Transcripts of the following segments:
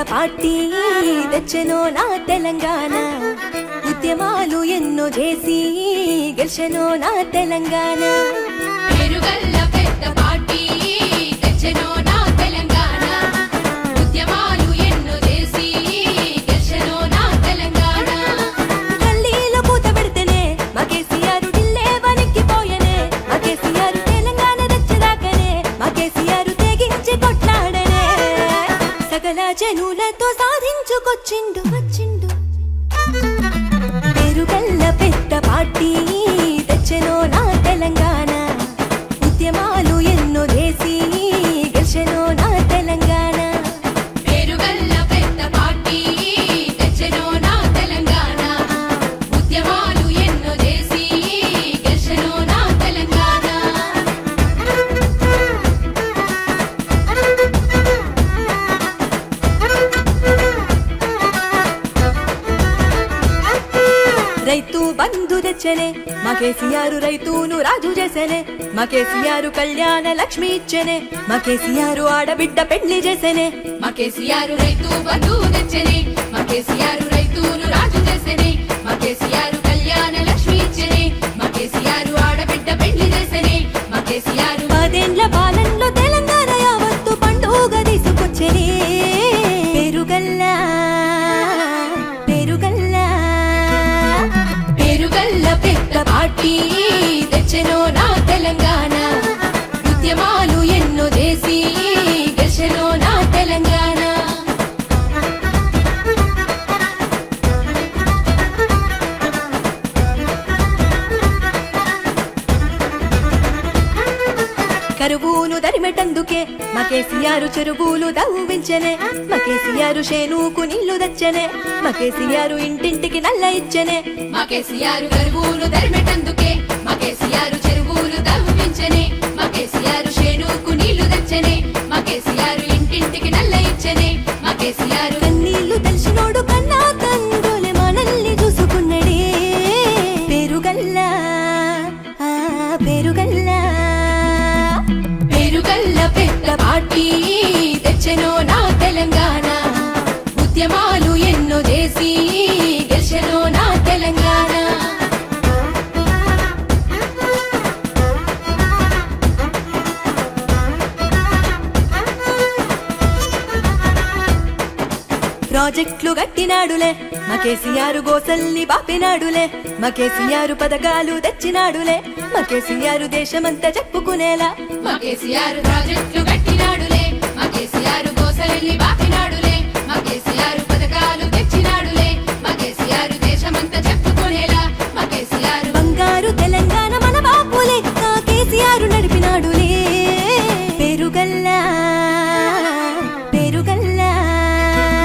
party తెచ్చెనో నా తెలంగాణ ఉద్యమాలు ఎన్నో చేసి గెలిచెనో నా తెలంగాణ పేరుగల్ల పెద్ద పార్టీ తెచ్చెనో నా తెలంగాణ ఉద్యమాలు ఎన్నో చేసి గెలిచెనో నా తెలంగాణ గల్లీలో పూత పెడితేనే మా కేసీఆర్ ఢిల్లీ వణికిపోయనే మా కేసీఆర్ తెలంగాణ తెచ్చదాకనే మా కేసీఆర్ తెగించి కొట్లాడనే సకల జనులతో సాధించుకొచ్చిండు వచ్చిండు పేరుగల్ల పెద్ద పార్టీ తెచ్చెనో నా తెలంగాణ ఉద్యమాలు ఎన్నో చేసి గెలిచెనో నా తెలంగాణ పేరుగల్ల పెద్ద పార్టీ తెచ్చెనో నా తెలంగాణ ఉద్యమాలు ఎన్నో చేసి గెలిచెనో నా తెలంగాణ రైతు బంధు తెచ్చనే మా కేసీఆర్ రైతును రాజు చేసనే మా కేసీఆర్ కళ్యాణ లక్ష్మి ఇచ్చనే మా కేసీఆర్ ఆడబిడ్డ పెళ్లి చేసనే మా కేసీఆర్ రైతు బంధు తెచ్చనే మా కేసీఆర్ రైతును రాజు చేసనే మా కేసీఆర్ కళ్యాణ లక్ష్మి ఇచ్చనే మా కేసీఆర్ ఆడబిడ్డ పెళ్లి చేసనే మా కేసీఆర్ 10 ఏళ్ల పాలనలో తెలంగాణ యావత్తు పండుగ తీసుకొచ్చనే పేరుగల్లా పేరుగల్లా పేరుగల్ల పెద్ద పార్టీ తెచ్చెనో నా తెలంగాణ ఉద్యమాలు ఎన్నో చేసి గెలిచెనో నా తెలంగాణ కరువును దరిమెటందుకే మా కేసీఆర్ చెరువులు దవ్వించనే మా కేసీఆర్ షేనుకు నీళ్లు తెచ్చనే మా కేసీఆర్ ఇంటింటికి నల్ల ఇచ్చనే మా కేసీఆర్ కరువులు దరిమెటందుకే మా కేసీఆర్ చెరువులు దవ్వించనే మా కేసీఆర్ షేనుకు నీళ్లు తెచ్చనే మా కేసీఆర్ ఇంటింటికి నల్ల ఇచ్చనే మా కేసీఆర్ కన్నీళ్లు తెలిసినోడు కన్నా తండ్రులే మనల్ని చూసుకున్నడే పేరుగల్లా పేరుగల్లా పేరుగల్ల పెద్ద పార్టీ తెచ్చెనో నా తెలంగాణ ఉద్యమాలు ఎన్నో చేసి గెలిచెనో నా తెలంగాణ ప్రాజెక్టులు కట్టినాడులే మా కేసీఆర్ గోసల్ని బాపినాడులే మా కేసీఆర్ పథకాలు తెచ్చినాడులే మా కేసీఆర్ దేశమంతా చెప్పుకునేలా మా కేసీఆర్ ప్రాజెక్టులు కట్టినాడులే మా కేసీఆర్ గోసల్ని బాపినాడులే మా కేసీఆర్ పథకాలు తెచ్చినాడులే మా కేసీఆర్ దేశమంతా చెప్పుకునేలా మా కేసీఆర్ బంగారు తెలంగాణ మన బాపు లెక్క కేసీఆర్ నడిపినాడులే పేరుగల్లా పేరుగల్లా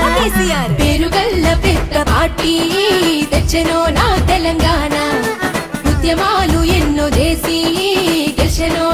మా కేసీఆర్ పేరుగల్ల పెద్ద పార్టీ తెచ్చెనో నా తెలంగాణ ఉద్యమాలు ఎన్నో చేసి గెలిచెనో